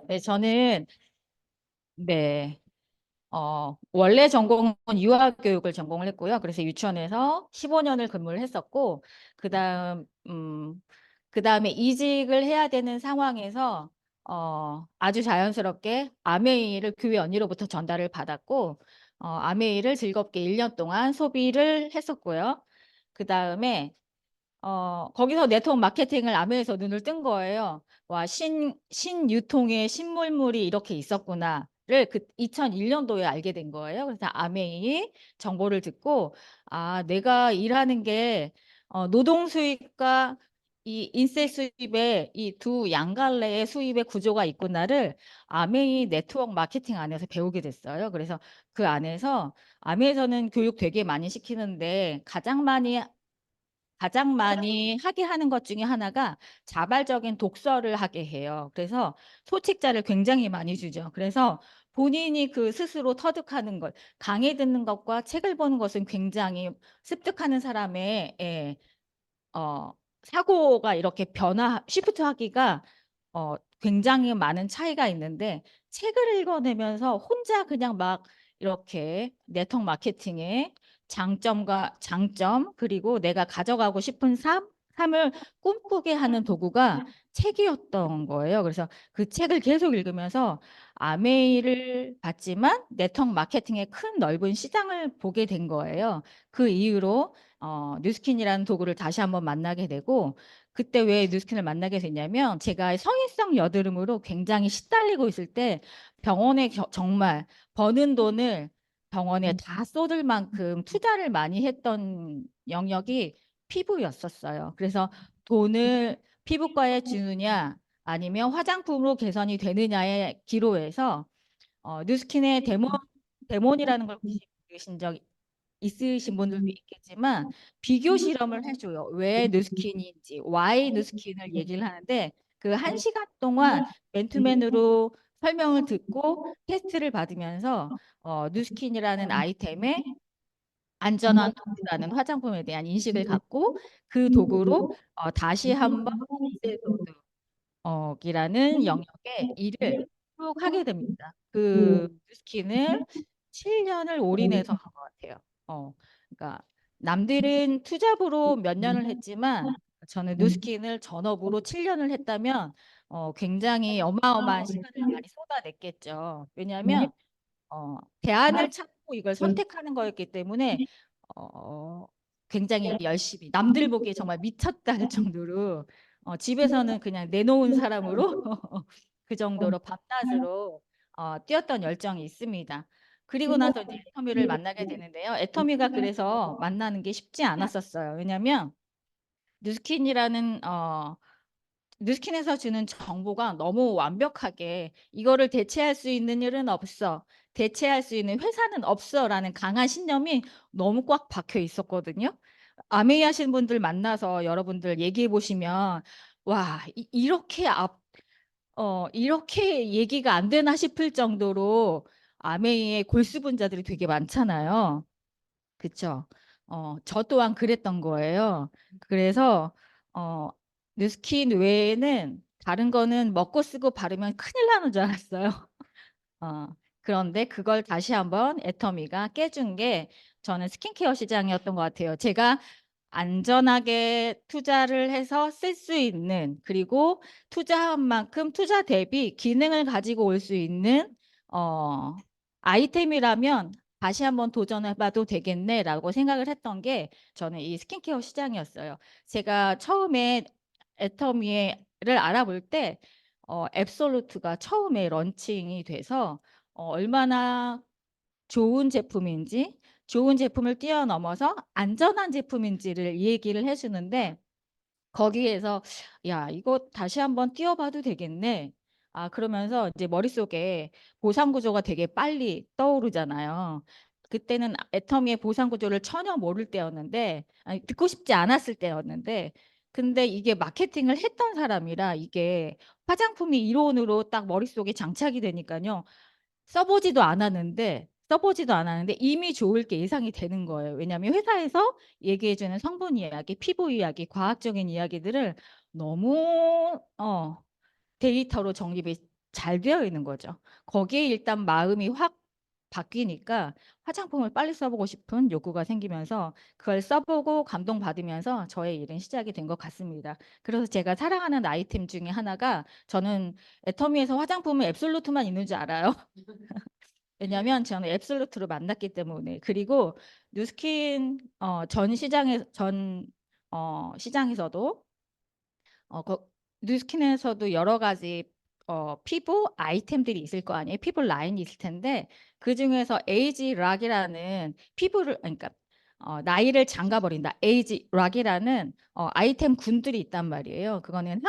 네, 저는, 네, 원래 전공은 유아교육을 전공을 했고요. 그래서 유치원에서 15년을 근무를 했었고, 그 다음, 그 다음에 이직을 해야 되는 상황에서, 아주 자연스럽게 아메이를 교회 언니로부터 전달을 받았고, 아메이를 즐겁게 1년 동안 소비를 했었고요. 그 다음에 거기서 네트워크 마케팅을 아메에서 눈을 뜬 거예요. 와, 신유통의 신물물이 이렇게 있었구나를 그 2001년도에 알게 된 거예요. 그래서 아메이 정보를 듣고, 아, 내가 일하는 게 노동 수입과 이 인세 수입의 이 두 양갈래의 수입의 구조가 있구나를 아메이 네트워크 마케팅 안에서 배우게 됐어요. 그래서 그 안에서 아메에서는 교육 되게 많이 시키는데 가장 많이 하게 하는 것 중에 하나가 자발적인 독서를 하게 해요. 그래서 소책자를 굉장히 많이 주죠. 그래서 본인이 그 스스로 터득하는 것, 강의 듣는 것과 책을 보는 것은 굉장히 습득하는 사람의 어, 사고가 이렇게 쉬프트 하기가 굉장히 많은 차이가 있는데 책을 읽어내면서 혼자 그냥 막 이렇게 네트워크 마케팅의 장점과 장점 그리고 내가 가져가고 싶은 삶을 꿈꾸게 하는 도구가 책이었던 거예요. 그래서 그 책을 계속 읽으면서 아메이를 봤지만 네트워크 마케팅의 큰 넓은 시장을 보게 된 거예요. 그 이후로 뉴스킨이라는 도구를 다시 한번 만나게 되고 그때 왜 뉴스킨을 만나게 됐냐면 제가 성인성 여드름으로 굉장히 시달리고 있을 때 병원에 정말 버는 돈을 병원에 다 쏟을 만큼 투자를 많이 했던 영역이 피부였었어요. 그래서 돈을 피부과에 주느냐 아니면 화장품으로 개선이 되느냐의 기로에서 뉴스킨의 데몬이라는 걸 혹시 보신 적 있으신 분들도 있겠지만 비교 실험을 해줘요. 왜 누스킨인지, why 누스킨을 얘기를 하는데 그 1시간 동안 맨투맨으로 설명을 듣고 테스트를 받으면서 누스킨이라는 아이템의 안전한 도구라는 화장품에 대한 인식을 갖고 그 도구로 다시 한번 이라는 영역의 일을 쭉 하게 됩니다. 그 스킨을 7년을 올인해서 한 것 같아요. 그러니까 남들은 투잡으로 몇 년을 했지만 저는 뉴스킨을 전업으로 7년을 했다면 굉장히 어마어마한 시간을 많이 쏟아냈겠죠. 왜냐하면 대안을 찾고 이걸 선택하는 거였기 때문에 어, 굉장히 열심히 남들 보기에 정말 미쳤다 할 정도로 집에서는 그냥 내놓은 사람으로 그 정도로 밤낮으로 뛰었던 열정이 있습니다. 그리고 나서 이제 애터미를 만나게 되는데요. 애터미가 그래서 만나는 게 쉽지 않았었어요. 왜냐하면 뉴스킨이라는 뉴스킨에서 주는 정보가 너무 완벽하게 이거를 대체할 수 있는 일은 없어. 대체할 수 있는 회사는 없어라는 강한 신념이 너무 꽉 박혀 있었거든요. 아메이 하시는 분들 만나서 여러분들 얘기해 보시면 와, 이렇게 얘기가 안 되나 싶을 정도로 아메이의 골수분자들이 되게 많잖아요. 그쵸? 저 또한 그랬던 거예요. 그래서 어, 뉴스킨 외에는 다른 거는 먹고 쓰고 바르면 큰일 나는 줄 알았어요. 어, 그런데 그걸 다시 한번 애터미가 깨준 게 저는 스킨케어 시장이었던 것 같아요. 제가 안전하게 투자를 해서 쓸 수 있는 그리고 투자한 만큼 투자 대비 기능을 가지고 올 수 있는 어, 아이템이라면 다시 한번 도전해봐도 되겠네라고 생각을 했던 게 저는 이 스킨케어 시장이었어요. 제가 처음에 애터미를 알아볼 때 앱솔루트가 처음에 런칭이 돼서 얼마나 좋은 제품인지 좋은 제품을 뛰어넘어서 안전한 제품인지를 얘기를 해주는데 거기에서 야 이거 다시 한번 뛰어봐도 되겠네. 그러면서 이제 머릿속에 보상 구조가 되게 빨리 떠오르잖아요. 그때는 애터미의 보상 구조를 전혀 모를 때였는데 아니, 듣고 싶지 않았을 때였는데 근데 이게 마케팅을 했던 사람이라 이게 화장품이 이론으로 딱 머릿속에 장착이 되니까요. 써보지도 않았는데 이미 좋을 게 예상이 되는 거예요. 왜냐하면 회사에서 얘기해주는 성분 이야기, 피부 이야기, 과학적인 이야기들을 너무 데이터로 정립이 잘 되어 있는 거죠. 거기에 일단 마음이 확 바뀌니까 화장품을 빨리 써보고 싶은 욕구가 생기면서 그걸 써보고 감동받으면서 저의 일은 시작이 된 것 같습니다. 그래서 제가 사랑하는 아이템 중에 하나가 저는 애터미에서 화장품은 앱솔루트만 있는 줄 알아요. 왜냐면 저는 앱솔루트로 만났기 때문에. 그리고 뉴스킨 전 시장에서도 어, 거, 뉴스킨에서도 여러 가지 피부 아이템들이 있을 거 아니에요. 피부 라인이 있을 텐데 그 중에서 에이지 락이라는 피부를 그러니까 나이를 잠가버린다. 에이지 락이라는 아이템 군들이 있단 말이에요. 그거는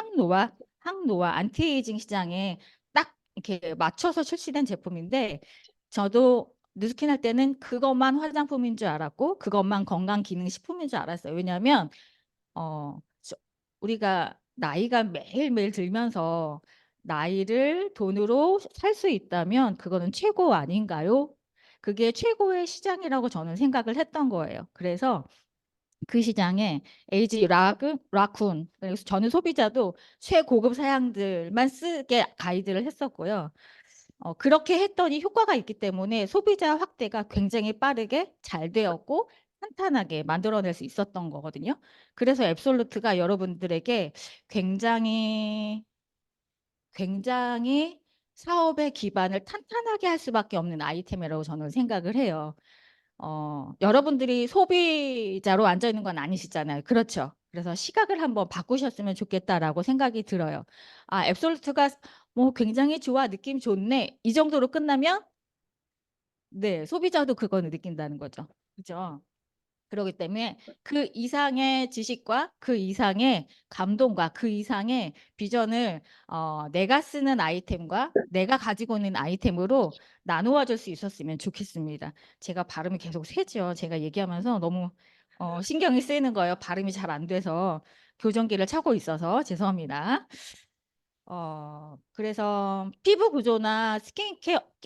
항노화 안티에이징 시장에 딱 이렇게 맞춰서 출시된 제품인데 저도 뉴스킨 할 때는 그것만 화장품인 줄 알았고 그것만 건강기능식품인 줄 알았어요. 왜냐하면 우리가 나이가 매일매일 들면서 나이를 돈으로 살 수 있다면 그거는 최고 아닌가요? 그게 최고의 시장이라고 저는 생각을 했던 거예요. 그래서 그 시장에 에이지 라쿤, 그래서 저는 소비자도 최고급 사양들만 쓰게 가이드를 했었고요. 그렇게 했더니 효과가 있기 때문에 소비자 확대가 굉장히 빠르게 잘 되었고 탄탄하게 만들어낼 수 있었던 거거든요. 그래서 앱솔루트가 여러분들에게 굉장히 굉장히 사업의 기반을 탄탄하게 할 수밖에 없는 아이템이라고 저는 생각을 해요. 여러분들이 소비자로 앉아 있는 건 아니시잖아요. 그렇죠. 그래서 시각을 한번 바꾸셨으면 좋겠다라고 생각이 들어요. 아, 앱솔루트가 뭐 굉장히 좋아, 느낌 좋네. 이 정도로 끝나면 네, 소비자도 그거는 느낀다는 거죠. 그죠? 그렇기 때문에 그 이상의 지식과 그 이상의 감동과 그 이상의 비전을 내가 쓰는 아이템과 내가 가지고 있는 아이템으로 나누어 줄 수 있었으면 좋겠습니다. 제가 발음이 계속 새죠. 제가 얘기하면서 너무 신경이 쓰이는 거예요. 발음이 잘 안 돼서 교정기를 차고 있어서 죄송합니다. 그래서 피부 구조나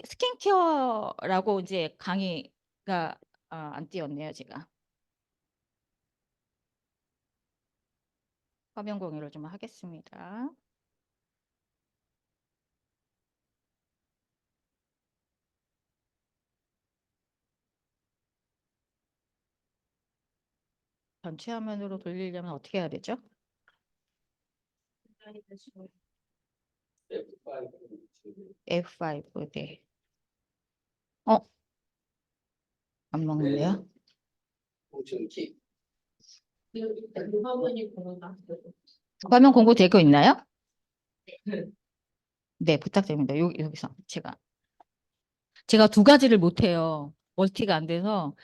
스킨케어라고 이제 강의가 안 띄었네요, 제가. 화면 공유를 좀 하겠습니다. 전체 화면으로 돌리려면 어떻게 해야 되죠? F5, 네. 어, 안 먹는데요? 화면 공유 되고 있나요? 네, 부탁드립니다. 여기서 제가 두 가지를 못 해요. 멀티가 안 돼서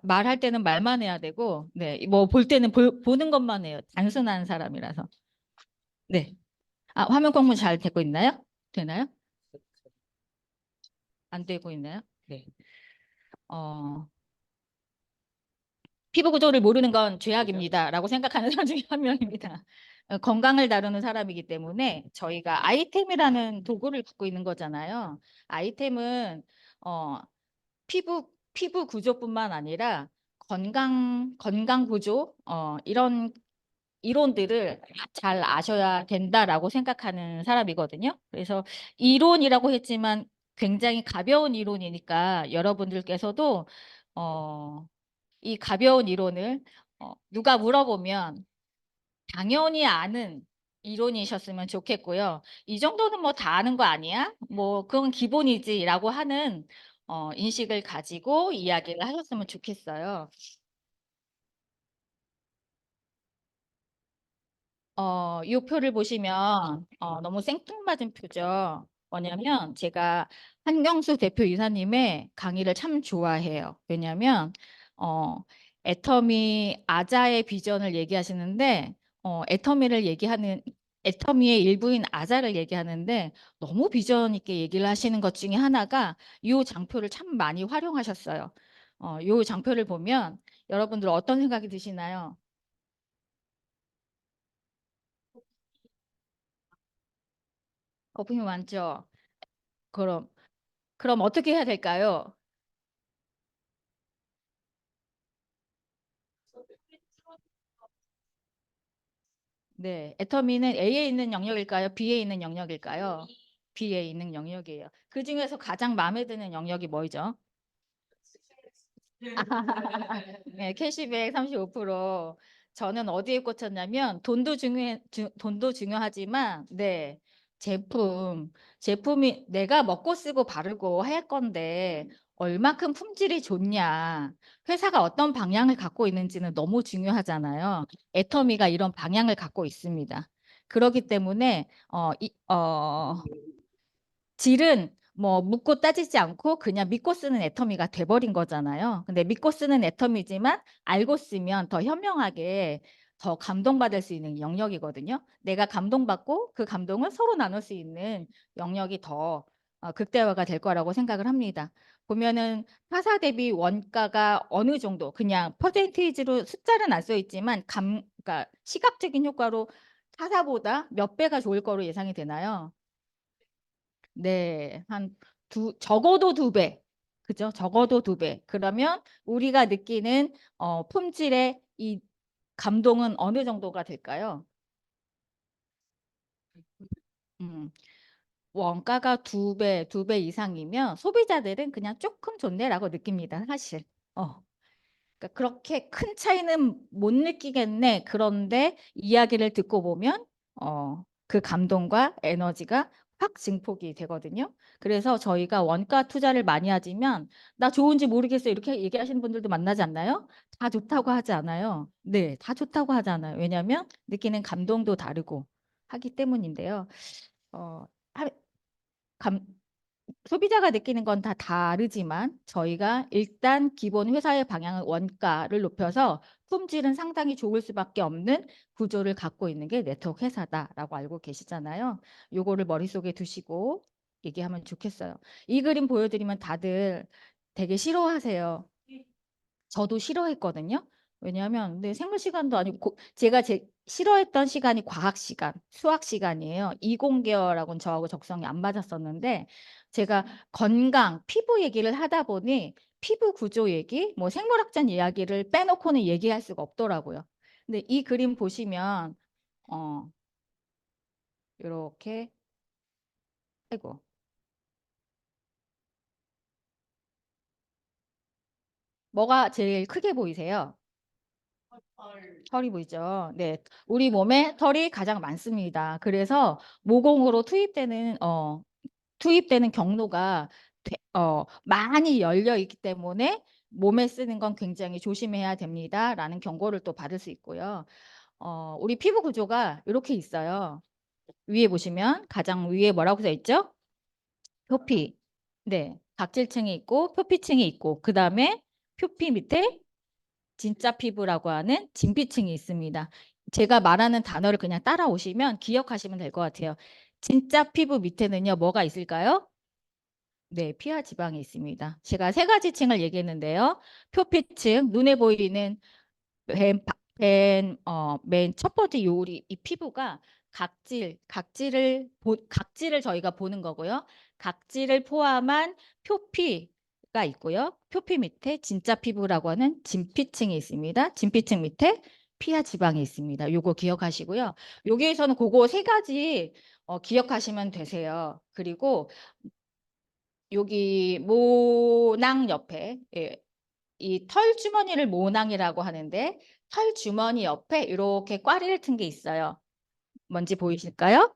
말할 때는 말만 해야 되고 네, 뭐 볼 때는 보는 것만 해요. 단순한 사람이라서. 네. 아, 화면 공유 잘 되고 있나요? 되나요? 안 되고 있나요? 네. 어, 피부 구조를 모르는 건 죄악입니다라고 생각하는 사람 중에 한 명입니다. 건강을 다루는 사람이기 때문에 저희가 아이템이라는 도구를 갖고 있는 거잖아요. 아이템은 어, 피부 구조뿐만 아니라 건강 구조 이런 이론들을 잘 아셔야 된다라고 생각하는 사람이거든요. 그래서 이론이라고 했지만 굉장히 가벼운 이론이니까 여러분들께서도 어, 이 가벼운 이론을 누가 물어보면 당연히 아는 이론이셨으면 좋겠고요. 이 정도는 뭐 다 아는 거 아니야? 뭐 그건 기본이지라고 하는 인식을 가지고 이야기를 하셨으면 좋겠어요. 이 표를 보시면 너무 생뚱맞은 표죠. 뭐냐면 제가 한경수 대표 이사님의 강의를 참 좋아해요. 왜냐하면 어, 애터미 아자의 비전을 얘기하시는데 애터미의 일부인 아자를 얘기하는데 너무 비전 있게 얘기를 하시는 것 중에 하나가 이 장표를 참 많이 활용하셨어요. 이 장표를 보면 여러분들 어떤 생각이 드시나요? 거품이 많죠? 그럼 어떻게 해야 될까요? 네, 애터미는 A에 있는 영역일까요? B에 있는 영역일까요? B에 있는 영역이에요. 그 중에서 가장 마음에 드는 영역이 뭐죠? 네, 캐시백 35%. 저는 어디에 꽂혔냐면 돈도 중요하지만 네. 제품이 내가 먹고 쓰고 바르고 할 건데 얼마큼 품질이 좋냐. 회사가 어떤 방향을 갖고 있는지는 너무 중요하잖아요. 애터미가 이런 방향을 갖고 있습니다. 그렇기 때문에 질은 뭐 묻고 따지지 않고 그냥 믿고 쓰는 애터미가 돼버린 거잖아요. 근데 믿고 쓰는 애터미지만 알고 쓰면 더 현명하게 더 감동받을 수 있는 영역이거든요. 내가 감동받고 그 감동을 서로 나눌 수 있는 영역이 더 극대화가 될 거라고 생각을 합니다. 보면은 타사 대비 원가가 어느 정도 그냥 퍼센테이지로 숫자는 안 써 있지만 그러니까 시각적인 효과로 타사보다 몇 배가 좋을 거로 예상이 되나요? 네, 적어도 두 배. 그죠? 적어도 두 배. 그러면 우리가 느끼는 품질의 이 감동은 어느 정도가 될까요? 음, 원가가 두 배 이상이면 소비자들은 그냥 조금 좋네라고 느낍니다. 사실. 그러니까 그렇게 큰 차이는 못 느끼겠네. 그런데 이야기를 듣고 보면 그 감동과 에너지가 확 증폭이 되거든요. 그래서 저희가 원가 투자를 많이 하지만 나 좋은지 모르겠어 이렇게 얘기하시는 분들도 만나지 않나요? 다 좋다고 하지 않아요. 네, 다 좋다고 하지 않아요. 왜냐하면 느끼는 감동도 다르고 하기 때문인데요. 어, 하- 감, 소비자가 느끼는 건 다 다르지만 저희가 일단 기본 회사의 방향은 원가를 높여서 품질은 상당히 좋을 수밖에 없는 구조를 갖고 있는 게 네트워크 회사다라고 알고 계시잖아요. 요거를 머릿속에 두시고 얘기하면 좋겠어요. 이 그림 보여드리면 다들 되게 싫어하세요. 저도 싫어했거든요. 왜냐하면 네, 생물 시간도 아니고 제가 싫어했던 시간이 과학 시간, 수학 시간이에요. 이공계열하고는 저하고 적성이 안 맞았었는데 제가 건강, 피부 얘기를 하다 보니 피부 구조 얘기, 뭐 생물학적 이야기를 빼놓고는 얘기할 수가 없더라고요. 근데 이 그림 보시면 어 이렇게 아이고 뭐가 제일 크게 보이세요? 털이 보이죠? 네. 우리 몸에 털이 가장 많습니다. 그래서 모공으로 투입되는 경로가 많이 열려 있기 때문에 몸에 쓰는 건 굉장히 조심해야 됩니다라는 경고를 또 받을 수 있고요. 우리 피부 구조가 이렇게 있어요. 위에 보시면 가장 위에 뭐라고 써 있죠? 표피. 네. 각질층이 있고 표피층이 있고 그다음에 표피 밑에 진짜 피부라고 하는 진피층이 있습니다. 제가 말하는 단어를 그냥 따라오시면 기억하시면 될 것 같아요. 진짜 피부 밑에는요, 뭐가 있을까요? 네, 피하 지방이 있습니다. 제가 세 가지 층을 얘기했는데요. 표피층, 눈에 보이는 맨 첫 번째 요리, 이 피부가 각질을 저희가 보는 거고요. 각질을 포함한 표피가 있고요. 표피 밑에 진짜 피부라고 하는 진피층이 있습니다. 진피층 밑에 피하 지방이 있습니다. 요거 기억하시고요. 여기에서는 그거 세 가지 기억하시면 되세요. 그리고 여기 모낭 옆에 이 털주머니를 모낭이라고 하는데 털주머니 옆에 이렇게 꽈리를 튼 게 있어요. 뭔지 보이실까요?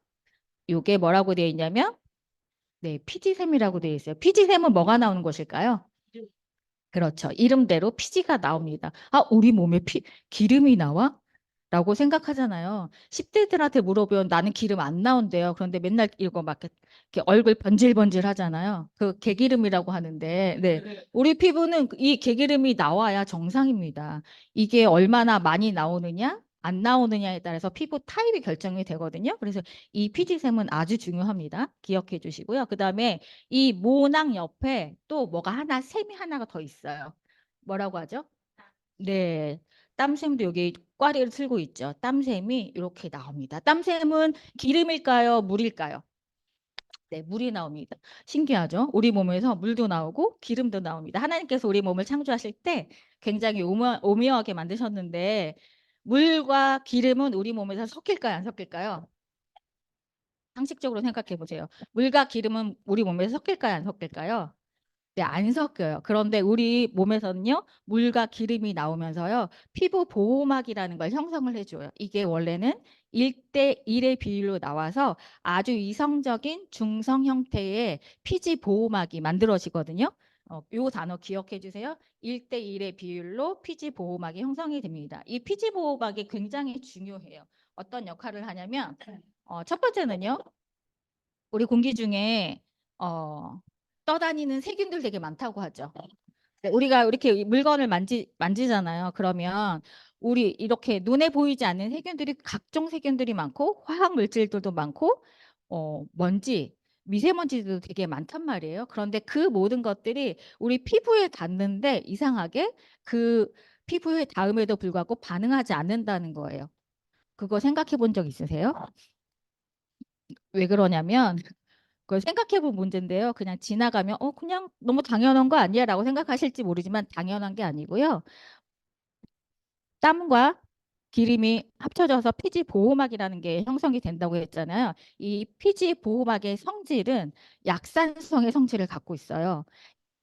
이게 뭐라고 되어 있냐면 네, 피지샘이라고 되어 있어요. 피지샘은 뭐가 나오는 것일까요? 그렇죠. 이름대로 피지가 나옵니다. 아, 우리 몸에 기름이 나와? 라고 생각하잖아요. 10대들한테 물어보면 나는 기름 안 나온대요. 그런데 맨날 이거 막 이렇게 얼굴 번질번질 하잖아요. 그 개기름이라고 하는데, 네. 우리 피부는 이 개기름이 나와야 정상입니다. 이게 얼마나 많이 나오느냐, 안 나오느냐에 따라서 피부 타입이 결정이 되거든요. 그래서 이 피지샘은 아주 중요합니다. 기억해 주시고요. 그다음에 이 모낭 옆에 또 뭐가 샘이 하나가 더 있어요. 뭐라고 하죠? 네. 땀샘도 여기 꽈리를 틀고 있죠. 땀샘이 이렇게 나옵니다. 땀샘은 기름일까요? 물일까요? 네, 물이 나옵니다. 신기하죠? 우리 몸에서 물도 나오고 기름도 나옵니다. 하나님께서 우리 몸을 창조하실 때 굉장히 오묘하게 만드셨는데 물과 기름은 우리 몸에서 섞일까요? 안 섞일까요? 상식적으로 생각해 보세요. 물과 기름은 우리 몸에서 섞일까요? 안 섞일까요? 네, 안 섞여요. 그런데 우리 몸에서는요, 물과 기름이 나오면서요, 피부 보호막이라는 걸 형성을 해줘요. 이게 원래는 1대 1의 비율로 나와서 아주 이성적인 중성 형태의 피지 보호막이 만들어지거든요. 요 단어 기억해 주세요. 1대 1의 비율로 피지 보호막이 형성이 됩니다. 이 피지 보호막이 굉장히 중요해요. 어떤 역할을 하냐면, 첫 번째는요, 우리 공기 중에 어, 떠다니는 세균들 되게 많다고 하죠. 네, 우리가 이렇게 물건을 만지잖아요. 그러면 우리 이렇게 눈에 보이지 않는 세균들이 각종 세균들이 많고 화학 물질들도 많고 먼지, 미세먼지도 되게 많단 말이에요. 그런데 그 모든 것들이 우리 피부에 닿는데 이상하게 그 피부에 닿음에도 불구하고 반응하지 않는다는 거예요. 그거 생각해 본 적 있으세요? 왜 그러냐면 그걸 생각해 본 문제인데요. 그냥 지나가면 그냥 너무 당연한 거 아니야라고 생각하실지 모르지만 당연한 게 아니고요. 땀과 기름이 합쳐져서 피지 보호막이라는 게 형성이 된다고 했잖아요. 이 피지 보호막의 성질은 약산성의 성질을 갖고 있어요.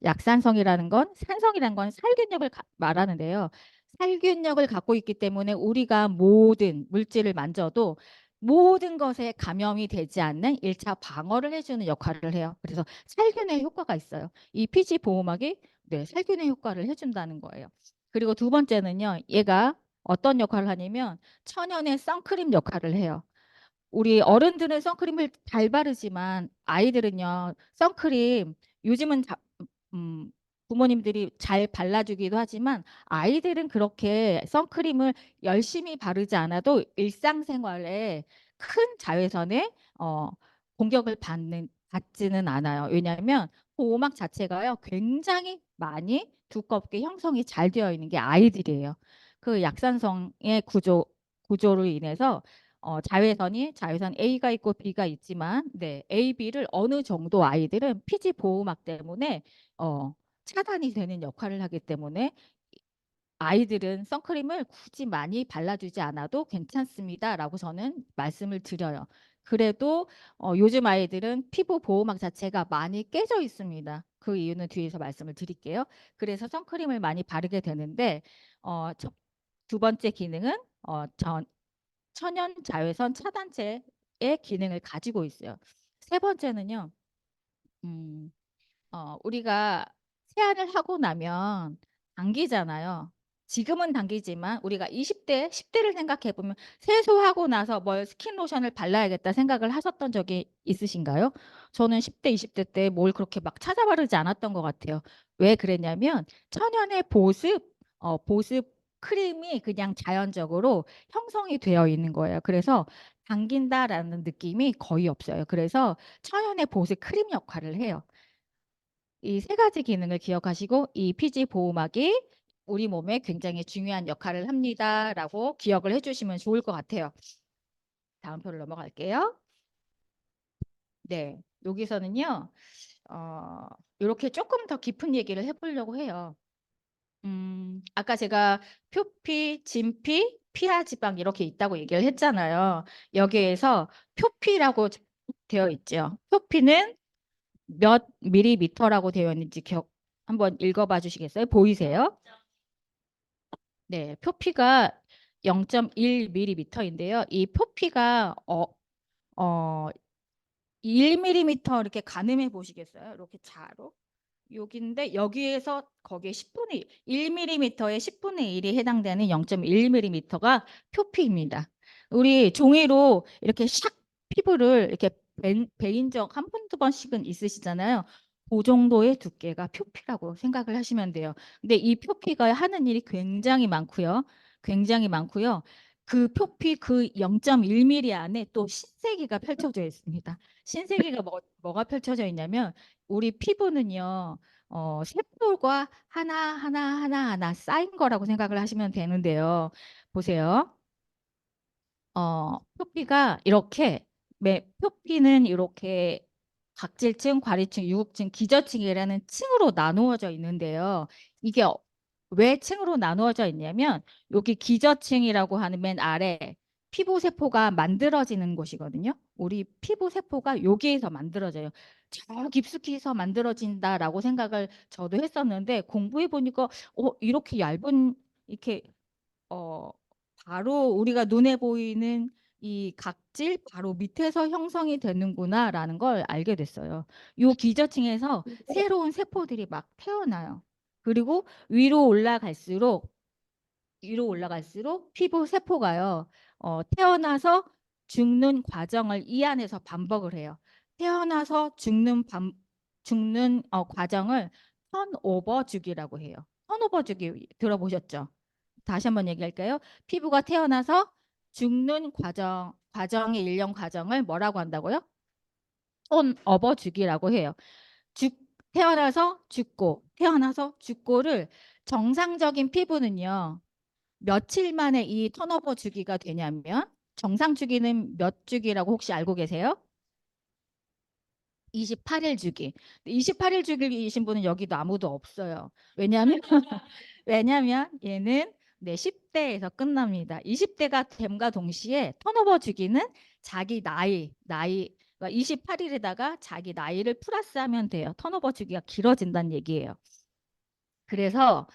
약산성이라는 건 산성이라는 건 살균력을 말하는데요. 살균력을 갖고 있기 때문에 우리가 모든 물질을 만져도 모든 것에 감염이 되지 않는 1차 방어를 해주는 역할을 해요. 그래서 살균의 효과가 있어요. 이 피지 보호막이 네, 살균의 효과를 해준다는 거예요. 그리고 두 번째는요. 얘가 어떤 역할을 하냐면 천연의 선크림 역할을 해요. 우리 어른들은 선크림을 잘 바르지만 아이들은요, 선크림 요즘은 음, 부모님들이 잘 발라주기도 하지만 아이들은 그렇게 선크림을 열심히 바르지 않아도 일상생활에 큰 자외선에 어, 공격을 받지는 않아요. 왜냐하면 보호막 자체가요, 굉장히 많이 두껍게 형성이 잘 되어 있는 게 아이들이에요. 그 약산성의 구조로 인해서 자외선 A가 있고 B가 있지만, 네, A, B를 어느 정도 아이들은 피지 보호막 때문에 어, 차단이 되는 역할을 하기 때문에 아이들은 선크림을 굳이 많이 발라주지 않아도 괜찮습니다라고 저는 말씀을 드려요. 그래도 요즘 아이들은 피부 보호막 자체가 많이 깨져 있습니다. 그 이유는 뒤에서 말씀을 드릴게요. 그래서 선크림을 많이 바르게 되는데 두 번째 기능은 천연 자외선 차단제의 기능을 가지고 있어요. 세 번째는요. 음, 우리가 세안을 하고 나면 당기잖아요. 지금은 당기지만 우리가 20대, 10대를 생각해 보면 세수하고 나서 뭘 스킨 로션을 발라야겠다 생각을 하셨던 적이 있으신가요? 저는 10대, 20대 때 뭘 그렇게 막 찾아 바르지 않았던 것 같아요. 왜 그랬냐면 천연의 보습 크림이 그냥 자연적으로 형성이 되어 있는 거예요. 그래서 당긴다라는 느낌이 거의 없어요. 그래서 천연의 보습 크림 역할을 해요. 이 세 가지 기능을 기억하시고 이 피지 보호막이 우리 몸에 굉장히 중요한 역할을 합니다라고 기억을 해주시면 좋을 것 같아요. 다음 표를 넘어갈게요. 네, 여기서는요, 이렇게 조금 더 깊은 얘기를 해보려고 해요. 아까 제가 표피, 진피, 피하지방 이렇게 있다고 얘기를 했잖아요. 여기에서 표피라고 되어 있죠. 표피는 몇 밀리미터라고 되어 있는지 한번 읽어봐 주시겠어요? 보이세요? 네, 표피가 0.1mm인데요. 이 표피가 어, 1mm 이렇게 가늠해 보시겠어요? 이렇게 자로. 여기인데 여기에서 거기에 10분의 1mm에 10분의 1이 해당되는 0.1mm가 표피입니다. 우리 종이로 이렇게 샥 피부를 이렇게 베인 적 한 번, 두 번씩은 있으시잖아요. 그 정도의 두께가 표피라고 생각을 하시면 돼요. 근데 이 표피가 하는 일이 굉장히 많고요. 굉장히 많고요. 그 표피 그 0.1mm 안에 또 신세계가 펼쳐져 있습니다. 신세계가 뭐가 펼쳐져 있냐면 우리 피부는요, 샘플과 하나 쌓인 거라고 생각을 하시면 되는데요. 보세요. 표피가 이렇게, 표피는 이렇게 각질층, 과리층, 유국층, 기저층이라는 층으로 나누어져 있는데요. 이게 왜 층으로 나누어져 있냐면, 여기 기저층이라고 하는 맨 아래, 피부 세포가 만들어지는 곳이거든요. 우리 피부 세포가 여기에서 만들어져요. 저 깊숙이서 만들어진다라고 생각을 저도 했었는데 공부해 보니까 이렇게 얇은 이렇게 어 바로 우리가 눈에 보이는 이 각질 바로 밑에서 형성이 되는구나라는 걸 알게 됐어요. 요 기저층에서 새로운 세포들이 막 태어나요. 그리고 위로 올라갈수록 피부 세포가요. 태어나서 죽는 과정을 이 안에서 반복을 해요. 태어나서 죽는 과정을 턴오버 주기라고 해요. 턴오버 주기 들어보셨죠? 다시 한번 얘기할까요? 피부가 태어나서 죽는 과정의 일련 과정을 뭐라고 한다고요? 턴오버 주기라고 해요. 죽, 태어나서 죽고를 정상적인 피부는요. 며칠 만에 이 턴오버 주기가 되냐면 정상 주기는 몇 주기라고 혹시 알고 계세요? 28일 주기. 28일 주기이신 분은 여기도 아무도 없어요. 왜냐하면 왜냐면 얘는 네, 10대에서 끝납니다. 20대가 됨과 동시에 턴오버 주기는 자기 나이 28일에다가 자기 나이를 플러스하면 돼요. 턴오버 주기가 길어진다는 얘기예요. 그래서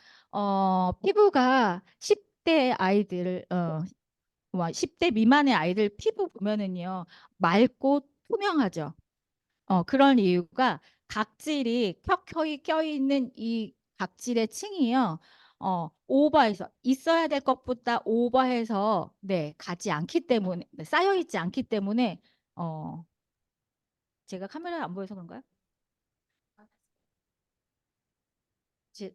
피부가 10대 아이들 10대 미만의 아이들 피부 보면은요 맑고 투명하죠. 그런 이유가 각질이 켜켜이 껴있는 이 각질의 층이요. 오버해서 있어야 될 것보다 오버해서 네 가지 않기 때문에 네, 쌓여 있지 않기 때문에 어 제가 카메라 안 보여서 그런가요? 제,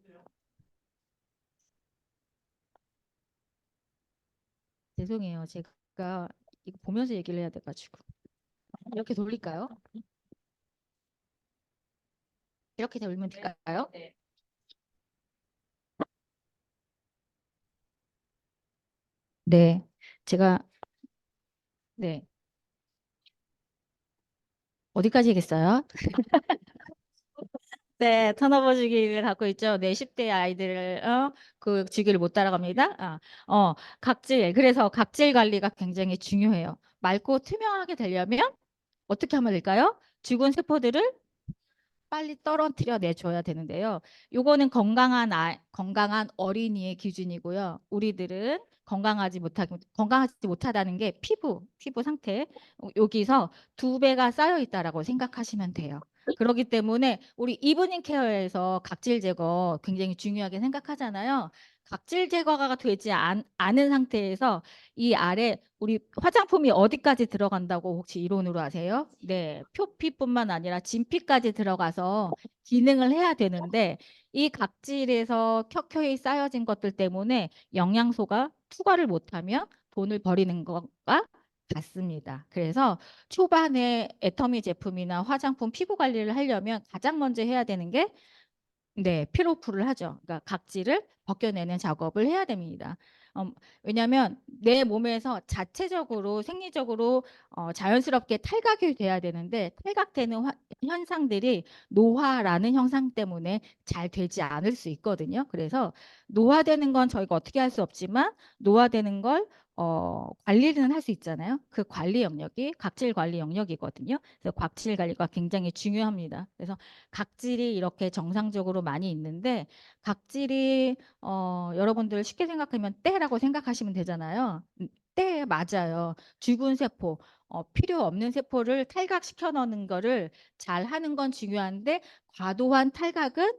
죄송해요. 제가 이거 보면서 얘기를 해야 돼가지고 이렇게 돌릴까요? 이렇게 돌리면 될까요? 네, 제가 네 어디까지 얘기했어요? 네, 턴오버 주기를 갖고 있죠. 네, 10대 아이들을 그 주기를 못 따라갑니다. 각질. 그래서 각질 관리가 굉장히 중요해요. 맑고 투명하게 되려면 어떻게 하면 될까요? 죽은 세포들을 빨리 떨어뜨려 내줘야 되는데요. 요거는 건강한 어린이의 기준이고요. 우리들은 건강하지 못하다는 게 피부 상태. 여기서 2배가 쌓여 있다라고 생각하시면 돼요. 그렇기 때문에 우리 이브닝 케어에서 각질 제거 굉장히 중요하게 생각하잖아요. 각질 제거가 되지 않은 상태에서 이 아래 우리 화장품이 어디까지 들어간다고 혹시 이론으로 아세요? 네, 표피뿐만 아니라 진피까지 들어가서 기능을 해야 되는데 이 각질에서 켜켜이 쌓여진 것들 때문에 영양소가 투과를 못하면 돈을 버리는 것과 같습니다. 그래서 초반에 애터미 제품이나 화장품 피부 관리를 하려면 가장 먼저 해야 되는 게 네, 피로풀을 하죠. 그러니까 각질을 벗겨내는 작업을 해야 됩니다. 왜냐하면 내 몸에서 자체적으로 생리적으로 자연스럽게 탈각이 돼야 되는데 탈각되는 현상들이 노화라는 현상 때문에 잘 되지 않을 수 있거든요. 그래서 노화되는 건 저희가 어떻게 할 수 없지만 노화되는 걸 관리는 할 수 있잖아요. 그 관리 영역이 각질 관리 영역이거든요. 그래서 각질 관리가 굉장히 중요합니다. 그래서 각질이 이렇게 정상적으로 많이 있는데 각질이 여러분들 쉽게 생각하면 때라고 생각하시면 되잖아요. 때 맞아요. 죽은 세포, 필요 없는 세포를 탈각시켜 넣는 거를 잘 하는 건 중요한데 과도한 탈각은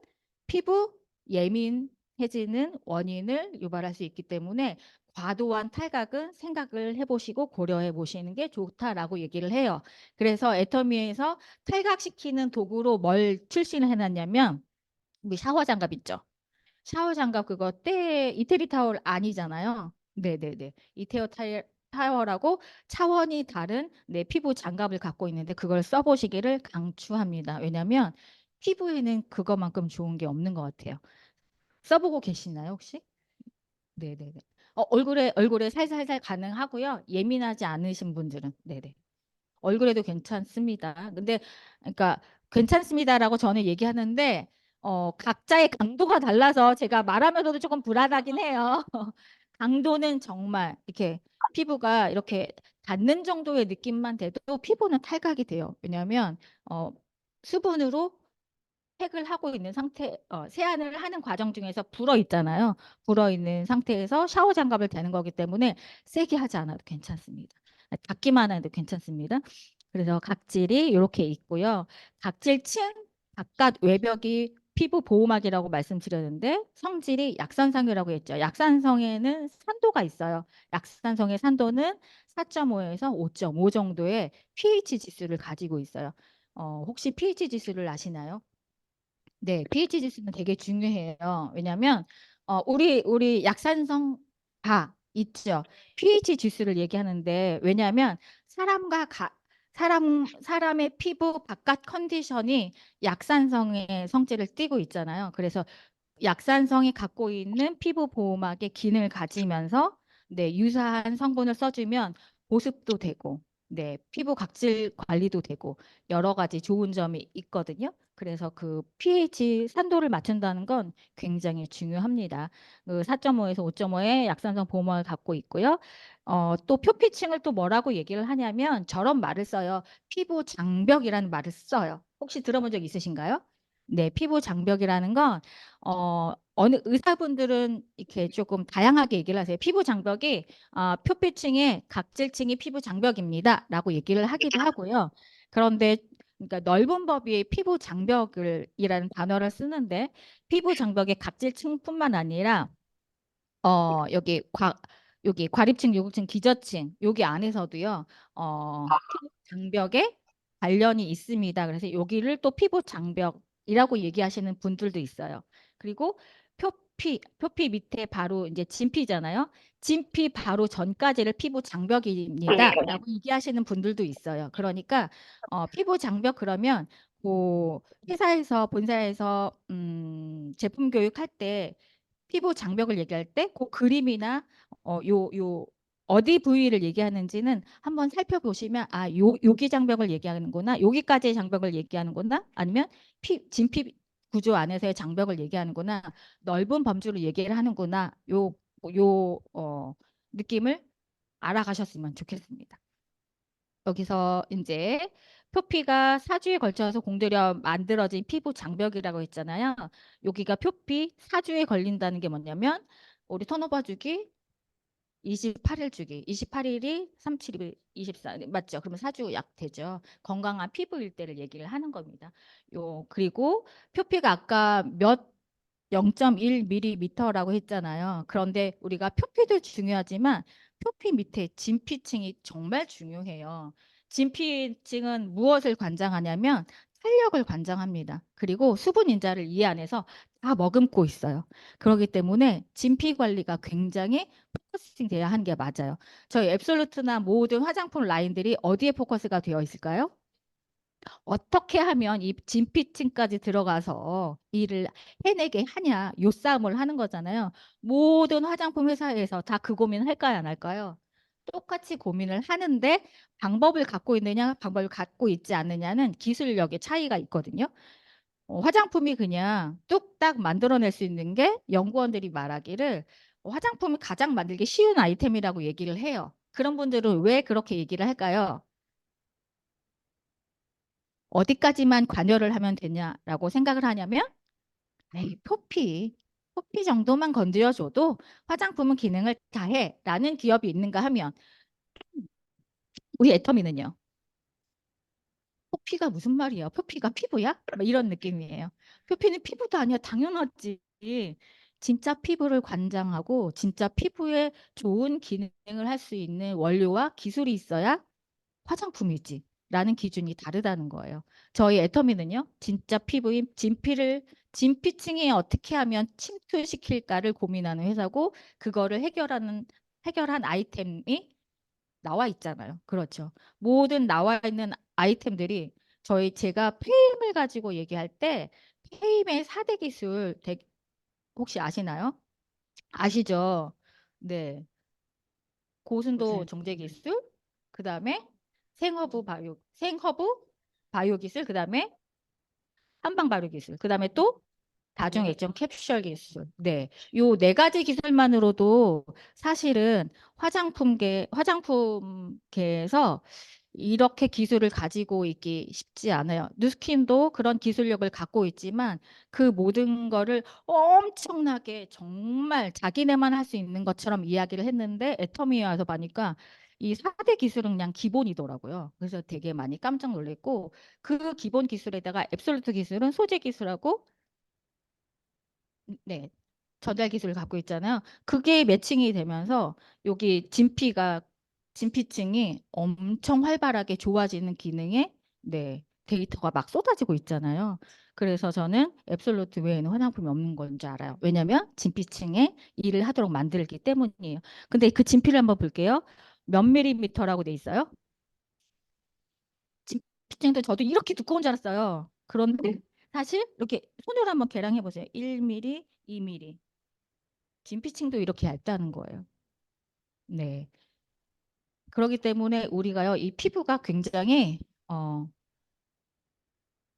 피부 예민해지는 원인을 유발할 수 있기 때문에 과도한 탈각은 생각을 해보시고 고려해 보시는 게 좋다라고 얘기를 해요. 그래서 애터미에서 탈각시키는 도구로 뭘 출시를 해놨냐면 우리 샤워 장갑 있죠. 샤워 장갑 그거 이태리 타월 아니잖아요. 네네네. 타월하고 차원이 다른 내 피부 장갑을 갖고 있는데 그걸 써보시기를 강추합니다. 왜냐하면 피부에는 그거만큼 좋은 게 없는 것 같아요. 써보고 계시나요, 혹시? 네네네. 얼굴에 살살살 가능하고요. 예민하지 않으신 분들은. 네네. 얼굴에도 괜찮습니다. 근데 그러니까 괜찮습니다라고 저는 얘기하는데 각자의 강도가 달라서 제가 말하면서도 조금 불안하긴 해요. 강도는 정말 이렇게 피부가 이렇게 닿는 정도의 느낌만 돼도 피부는 탈각이 돼요. 왜냐하면 수분으로 팩을 하고 있는 상태, 세안을 하는 과정 중에서 불어 있잖아요. 불어 있는 상태에서 샤워 장갑을 대는 거기 때문에 세게 하지 않아도 괜찮습니다. 닿기만 해도 괜찮습니다. 그래서 각질이 이렇게 있고요. 각질층 바깥 외벽이 피부 보호막이라고 말씀드렸는데 성질이 약산성이라고 했죠. 약산성에는 산도가 있어요. 약산성의 산도는 4.5에서 5.5 정도의 pH 지수를 가지고 있어요. 혹시 pH 지수를 아시나요? 네, pH 지수는 되게 중요해요. 왜냐하면 우리 약산성 있죠. pH 지수를 얘기하는데 왜냐하면 사람과 사람의 피부 바깥 컨디션이 약산성의 성질을 띠고 있잖아요. 그래서 약산성이 갖고 있는 피부 보호막의 기능을 가지면서 네, 유사한 성분을 써주면 보습도 되고 네, 피부 각질 관리도 되고 여러 가지 좋은 점이 있거든요. 그래서 그 pH 산도를 맞춘다는 건 굉장히 중요합니다. 그 4.5에서 5.5의 약산성 보호막을 갖고 있고요. 또 표피층을 또 뭐라고 얘기를 하냐면 저런 말을 써요. 피부 장벽이라는 말을 써요. 혹시 들어본 적 있으신가요? 네, 피부 장벽이라는 건 어느 의사분들은 이렇게 조금 다양하게 얘기를 하세요. 피부 장벽이 표피층의 각질층이 피부 장벽입니다라고 얘기를 하기도 하고요. 그런데 그러니까 넓은 범위의 피부 장벽을 이라는 단어를 쓰는데 피부 장벽의 각질층뿐만 아니라 여기 과립층, 요구층, 기저층 여기 안에서도요. 피부 장벽에 관련이 있습니다. 그래서 여기를 또 피부 장벽이라고 얘기하시는 분들도 있어요. 그리고 표피 밑에 바로 이제 진피잖아요. 진피 바로 전까지를 피부 장벽입니다라고 얘기하시는 분들도 있어요. 그러니까 피부 장벽 그러면 뭐 회사에서 본사에서 제품 교육할 때 피부 장벽을 얘기할 때 그 그림이나 요 어디 부위를 얘기하는지는 한번 살펴보시면 여기 장벽을 얘기하는구나. 여기까지의 장벽을 얘기하는구나. 아니면 진피 구조 안에서의 장벽을 얘기하는구나. 넓은 범주로 얘기를 하는구나. 느낌을 알아가셨으면 좋겠습니다. 여기서 이제 표피가 사주에 걸쳐서 공들여 만들어진 피부 장벽이라고 했잖아요. 여기가 표피 사주에 걸린다는 게 뭐냐면 우리 턴오버 주기 28일 주기 28일이 37일 24 맞죠? 그러면 사주 약 되죠. 건강한 피부일 때를 얘기를 하는 겁니다. 그리고 표피가 아까 0.1mm라고 했잖아요. 그런데 우리가 표피도 중요하지만 표피 밑에 진피층이 정말 중요해요. 진피층은 무엇을 관장하냐면 탄력을 관장합니다. 그리고 수분 인자를 이 안에서 다 머금고 있어요. 그렇기 때문에 진피 관리가 굉장히 포커싱 돼야 하는 게 맞아요. 저희 앱솔루트나 모든 화장품 라인들이 어디에 포커스가 되어 있을까요? 어떻게 하면 이 진피층까지 들어가서 일을 해내게 하냐, 요 싸움을 하는 거잖아요. 모든 화장품 회사에서 다 그 고민을 할까요, 안 할까요? 똑같이 고민을 하는데 방법을 갖고 있느냐, 방법을 갖고 있지 않느냐는 기술력의 차이가 있거든요. 화장품이 그냥 뚝딱 만들어낼 수 있는 게 연구원들이 말하기를 화장품이 가장 만들기 쉬운 아이템이라고 얘기를 해요. 그런 분들은 왜 그렇게 얘기를 할까요? 어디까지만 관여를 하면 되냐라고 생각을 하냐면 에이, 포피 정도만 건드려줘도 화장품은 기능을 다해라는 기업이 있는가 하면 우리 애터미는요. 표피가 무슨 말이야? 표피가 피부야? 막 이런 느낌이에요. 표피는 피부도 아니야. 당연하지. 진짜 피부를 관장하고 진짜 피부에 좋은 기능을 할 수 있는 원료와 기술이 있어야 화장품이지. 라는 기준이 다르다는 거예요. 저희 애터미는요. 진짜 피부인 진피층에 어떻게 하면 침투시킬까를 고민하는 회사고 그거를 해결한 아이템이 나와 있잖아요. 그렇죠. 모든 나와 있는 아이템들이 제가 페임을 가지고 얘기할 때 페임의 4대 기술 혹시 아시나요? 아시죠? 네. 고순도 정제 기술, 그다음에 생허브 바이오 기술, 그다음에 한방 발효 기술, 그다음에 또 다중 액정 캡슐 기술. 네. 요 네 가지 기술만으로도 사실은 화장품계에서 이렇게 기술을 가지고 있기 쉽지 않아요. 누스킨도 그런 기술력을 갖고 있지만 그 모든 거를 엄청나게 정말 자기네만 할 수 있는 것처럼 이야기를 했는데 애터미에 와서 보니까 이 4대 기술은 그냥 기본이더라고요. 그래서 되게 많이 깜짝 놀랐고 그 기본 기술에다가 앱솔루트 기술은 소재 기술하고 네. 전달 기술을 갖고 있잖아요. 그게 매칭이 되면서 여기 진피층이 엄청 활발하게 좋아지는 기능에 네, 데이터가 막 쏟아지고 있잖아요. 그래서 저는 앱솔루트 외에는 화장품이 없는 건지 알아요. 왜냐면 진피층에 일을 하도록 만들기 때문이에요. 근데 그 진피를 한번 볼게요. 몇 밀리미터라고 돼 있어요? 진피층도 저도 이렇게 두꺼운 줄 알았어요. 그런데 사실 이렇게 손으로 한번 계량해 보세요. 1mm, 2mm. 진피층도 이렇게 얇다는 거예요. 네. 그렇기 때문에 우리가요, 이 피부가 굉장히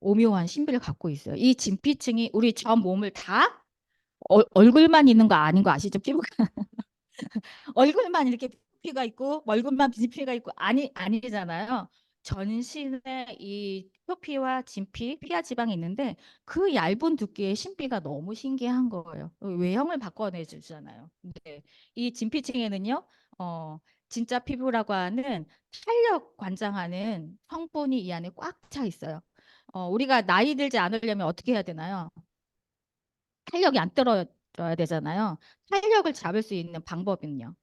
오묘한 신비를 갖고 있어요. 이 진피층이 우리 전 몸을 다 얼굴만 있는 거 아닌 거 아시죠? 피부가 얼굴만 이렇게 피가 있고 얼굴만 진피가 있고 아니잖아요. 전신에 이 표피와 진피, 피하 지방이 있는데 그 얇은 두께의 신비가 너무 신기한 거예요. 외형을 바꿔내 주잖아요. 네. 이 진피층에는요, 어, 진짜 피부라고 하는 탄력 관장하는 성분이 이 안에 꽉 차 있어요. 우리가 나이 들지 않으려면 어떻게 해야 되나요? 탄력이 안 떨어져야 되잖아요. 탄력을 잡을 수 있는 방법은요.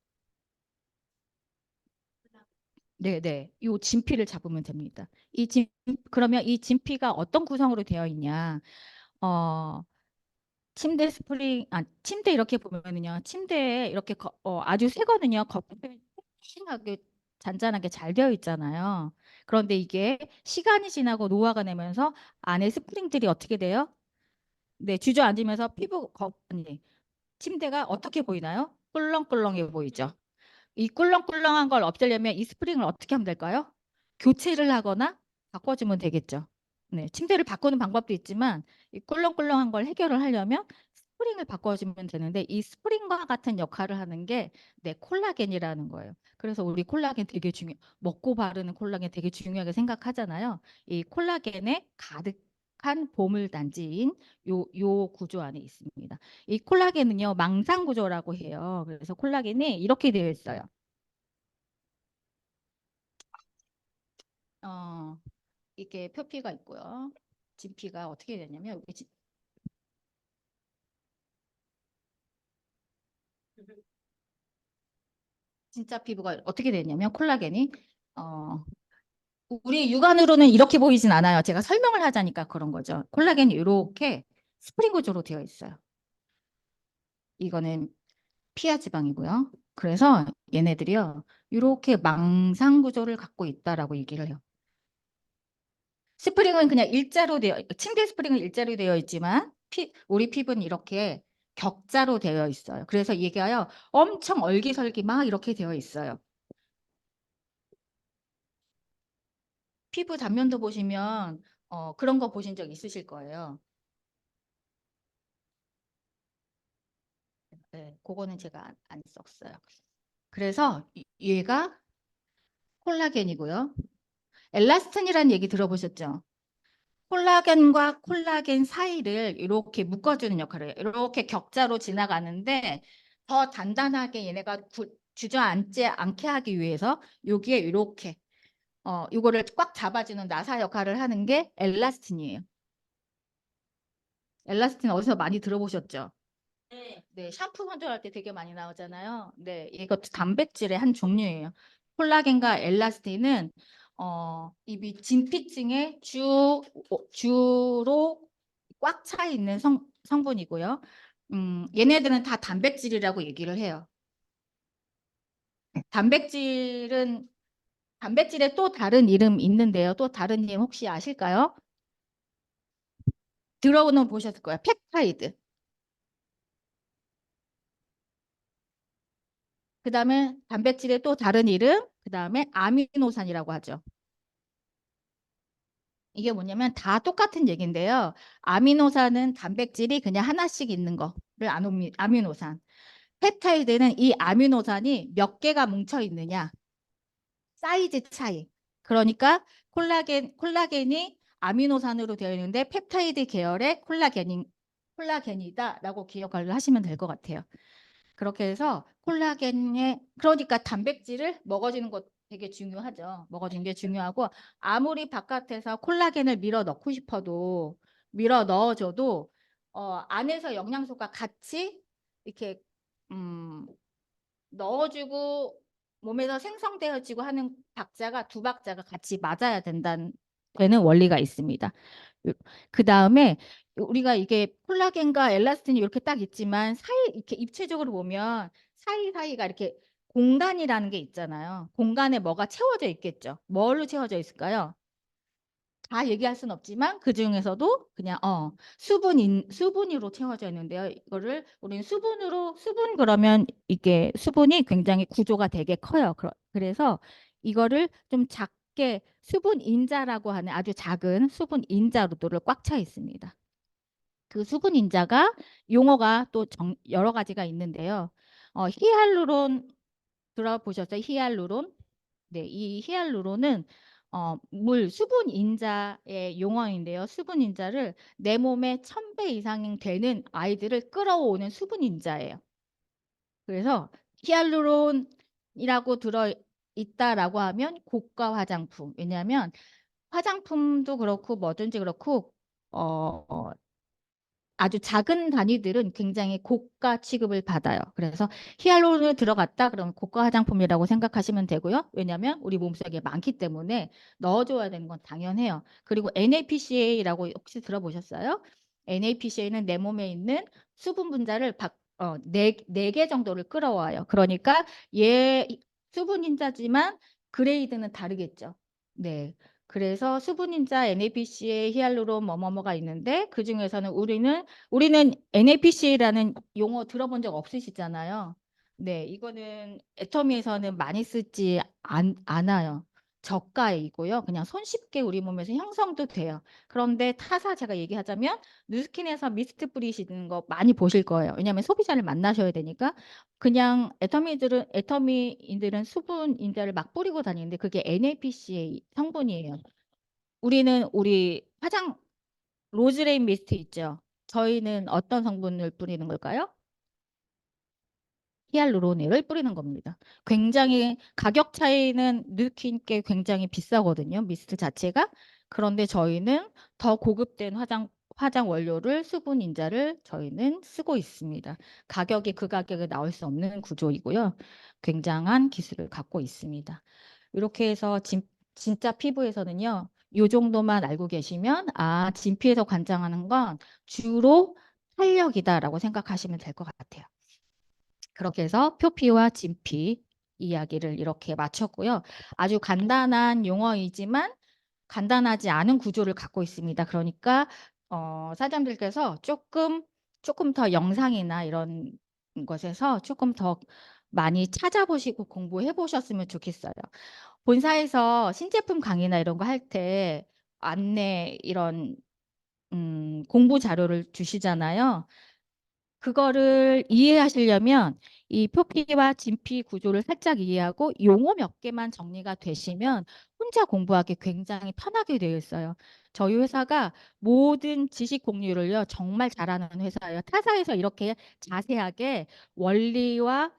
네네. 요 진피를 잡으면 됩니다. 그러면 이 진피가 어떤 구성으로 되어 있냐? 어, 침대 이렇게 보면은요, 침대에 이렇게 아주 새 거는요, 겉에 싱싱하게 잔잔하게 잘 되어 있잖아요. 그런데 이게 시간이 지나고 노화가 되면서 안에 스프링들이 어떻게 돼요? 네, 주저앉으면서 아니, 침대가 어떻게 보이나요? 꿀렁꿀렁해 보이죠? 이 꿀렁꿀렁한 걸 없애려면 이 스프링을 어떻게 하면 될까요? 교체를 하거나 바꿔주면 되겠죠. 네, 침대를 바꾸는 방법도 있지만 이 꿀렁꿀렁한 걸 해결을 하려면 스프링을 바꿔주면 되는데 이 스프링과 같은 역할을 하는 게 콜라겐이라는 거예요. 그래서 우리 콜라겐 되게 먹고 바르는 콜라겐 되게 중요하게 생각하잖아요. 이 콜라겐에 가득한 보물단지인 요 구조 안에 있습니다. 이 콜라겐은요, 망상 구조라고 해요. 그래서 콜라겐이 이렇게 되어 있어요. 어, 이게 표피가 있고요. 진피가 어떻게 되냐면 여기 진짜 피부가 어떻게 되냐면 콜라겐이 어, 우리 육안으로는 이렇게 보이진 않아요. 제가 설명을 하자니까 그런 거죠. 콜라겐이 이렇게 스프링 구조로 되어 있어요. 이거는 피하 지방이고요. 그래서 얘네들이요, 이렇게 망상 구조를 갖고 있다라고 얘기를 해요. 스프링은 그냥 침대 스프링은 일자로 되어 있지만 우리 피부는 이렇게 격자로 되어 있어요. 그래서 이게요 엄청 얼기설기 막 이렇게 되어 있어요. 피부 단면도 보시면 그런 거 보신 적 있으실 거예요. 네, 그거는 제가 안 썼어요. 그래서 얘가 콜라겐이고요. 엘라스틴이라는 얘기 들어보셨죠? 콜라겐과 콜라겐 사이를 이렇게 묶어주는 역할을 해요. 이렇게 격자로 지나가는데 더 단단하게 얘네가 주저앉지 않게 하기 위해서 여기에 이렇게 이거를 꽉 잡아주는 나사 역할을 하는 게 엘라스틴이에요. 엘라스틴 어디서 많이 들어보셨죠? 네, 샴푸 건조할 때 되게 많이 나오잖아요. 네, 이것도 단백질의 한 종류예요. 콜라겐과 엘라스틴은 이 진피층에 주로 꽉 차 있는 성분이고요. 얘네들은 다 단백질이라고 얘기를 해요. 단백질은 단백질에 또 다른 이름 있는데요. 또 다른 이름 혹시 아실까요? 들어는 보셨을 거예요. 펩타이드. 그 다음에 단백질의 또 다른 이름, 그 다음에 아미노산이라고 하죠. 이게 뭐냐면 다 똑같은 얘기인데요. 아미노산은 단백질이 그냥 하나씩 있는 거를 아미노산. 펩타이드는 이 아미노산이 몇 개가 뭉쳐 있느냐. 사이즈 차이. 그러니까 콜라겐이 아미노산으로 되어 있는데 펩타이드 계열의 콜라겐이다라고 기억을 하시면 될 것 같아요. 그렇게 해서 그러니까 단백질을 먹어주는 것 되게 중요하죠. 먹어주는 게 중요하고 아무리 바깥에서 콜라겐을 밀어 넣고 싶어도 밀어 넣어줘도 안에서 영양소가 같이 이렇게 음, 넣어주고 몸에서 생성되어지고 하는 두 박자가 같이 맞아야 되는 원리가 있습니다. 그 다음에 우리가 이게 콜라겐과 엘라스틴이 이렇게 딱 있지만 이렇게 입체적으로 보면 사이사이가 이렇게 공간이라는 게 있잖아요. 공간에 뭐가 채워져 있겠죠. 뭘로 채워져 있을까요? 다 얘기할 수는 없지만 그 중에서도 그냥 수분으로 채워져 있는데요. 이거를 우리는 수분 그러면 이게 수분이 굉장히 구조가 되게 커요. 그래서 이거를 좀 작게 수분 인자라고 하는 아주 작은 수분 인자로도를 꽉 차 있습니다. 그 수분 인자가 용어가 또 여러 가지가 있는데요. 히알루론 들어보셨어요? 히알루론? 네, 이 히알루론은 수분 인자의 용어인데요. 수분 인자를 내 몸에 1000배 이상 되는 아이들을 끌어오는 수분 인자예요. 그래서 히알루론이라고 들어 있다라고 하면 고가 화장품. 왜냐하면 화장품도 그렇고 뭐든지 그렇고 아주 작은 단위들은 굉장히 고가 취급을 받아요. 그래서 히알루론을 들어갔다 그러면 고가 화장품이라고 생각하시면 되고요. 왜냐하면 우리 몸속에 많기 때문에 넣어줘야 되는 건 당연해요. 그리고 NAPCA라고 혹시 들어보셨어요? NAPCA는 내 몸에 있는 수분 분자를 네 개 정도를 끌어와요. 그러니까 얘 수분 인자지만 그레이드는 다르겠죠. 네. 그래서 수분인자 NAPCA 히알루론 뭐뭐뭐가 있는데 그 중에서는 우리는 NAPCA라는 용어 들어본 적 없으시잖아요. 네, 이거는 애터미에서는 많이 쓰지 않아요. 저가이고요. 그냥 손쉽게 우리 몸에서 형성도 돼요. 그런데 타사 제가 얘기하자면 누스킨에서 미스트 뿌리시는 거 많이 보실 거예요. 왜냐하면 소비자를 만나셔야 되니까 그냥 애터미인들은 수분 인자를 막 뿌리고 다니는데 그게 NAPCA 성분이에요. 우리 로즈레인 미스트 있죠. 저희는 어떤 성분을 뿌리는 걸까요? 히알루론을 뿌리는 겁니다. 굉장히 가격 차이는 느끼게 굉장히 비싸거든요. 미스트 자체가. 그런데 저희는 더 고급된 화장 원료를 수분 인자를 저희는 쓰고 있습니다. 가격이 그 가격에 나올 수 없는 구조이고요. 굉장한 기술을 갖고 있습니다. 이렇게 해서 진짜 피부에서는요. 이 정도만 알고 계시면 진피에서 관장하는 건 주로 탄력이다라고 생각하시면 될 것 같아요. 그렇게 해서 표피와 진피 이야기를 이렇게 마쳤고요. 아주 간단한 용어이지만 간단하지 않은 구조를 갖고 있습니다. 그러니까 사장님들께서 조금 더 영상이나 이런 것에서 조금 더 많이 찾아보시고 공부해 보셨으면 좋겠어요. 본사에서 신제품 강의나 이런 거 할 때 안내 이런 공부 자료를 주시잖아요. 그거를 이해하시려면 이 표피와 진피 구조를 살짝 이해하고 용어 몇 개만 정리가 되시면 혼자 공부하기 굉장히 편하게 되어 있어요. 저희 회사가 모든 지식 공유를요 정말 잘하는 회사예요. 타사에서 이렇게 자세하게 원리와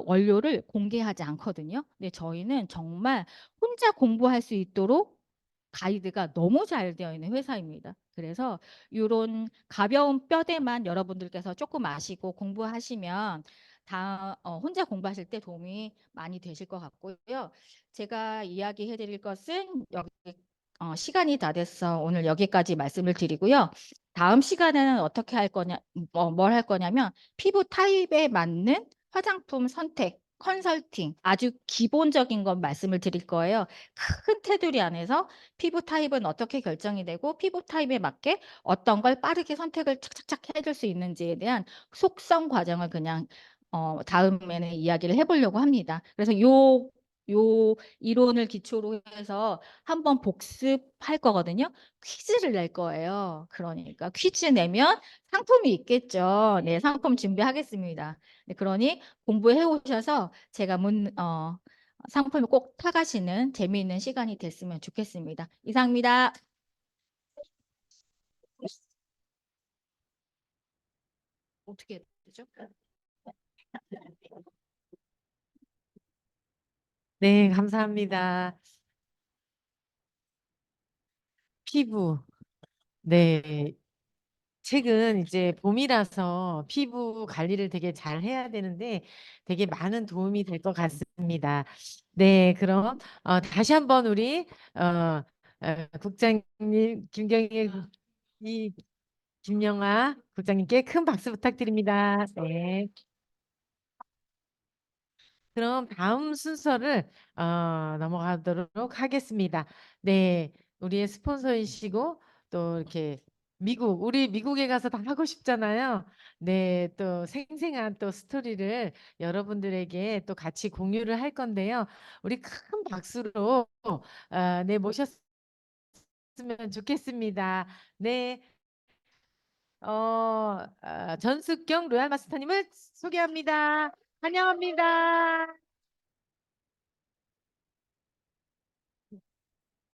원료를 공개하지 않거든요. 근데 저희는 정말 혼자 공부할 수 있도록 가이드가 너무 잘 되어 있는 회사입니다. 그래서 이런 가벼운 뼈대만 여러분들께서 조금 아시고 공부하시면 혼자 공부하실 때 도움이 많이 되실 것 같고요. 제가 이야기해 드릴 것은 여기 시간이 다 됐어. 오늘 여기까지 말씀을 드리고요. 다음 시간에는 어떻게 할 거냐, 뭘 할 거냐면 피부 타입에 맞는 화장품 선택, 컨설팅, 아주 기본적인 건 말씀을 드릴 거예요. 큰 테두리 안에서 피부 타입은 어떻게 결정이 되고 피부 타입에 맞게 어떤 걸 빠르게 선택을 착착착 해줄 수 있는지에 대한 속성 과정을 그냥 다음에는 이야기를 해보려고 합니다. 그래서 요 이론을 기초로 해서 한번 복습할 거거든요. 퀴즈를 낼 거예요. 그러니까 퀴즈 내면 상품이 있겠죠. 네, 상품 준비하겠습니다. 네, 그러니 공부해 오셔서 제가 상품을 꼭 타가시는 재미있는 시간이 됐으면 좋겠습니다. 이상입니다. 어떻게 해야 되죠? 네, 감사합니다. 피부. 네. 최근 이제 봄이라서 피부 관리를 되게 잘 해야 되는데 되게 많은 도움이 될 것 같습니다. 네, 그럼 다시 한번 우리 국장님 김경일 이 김영아 국장님께 큰 박수 부탁드립니다. 네. 그럼 다음 순서를 넘어가도록 하겠습니다. 네, 우리의 스폰서이시고 또 이렇게 우리 미국에 가서 다 하고 싶잖아요. 네, 또 생생한 또 스토리를 여러분들에게 또 같이 공유를 할 건데요. 우리 큰 박수로 네, 모셨으면 좋겠습니다. 네, 전숙경 로얄 마스터님을 소개합니다. 환영합니다.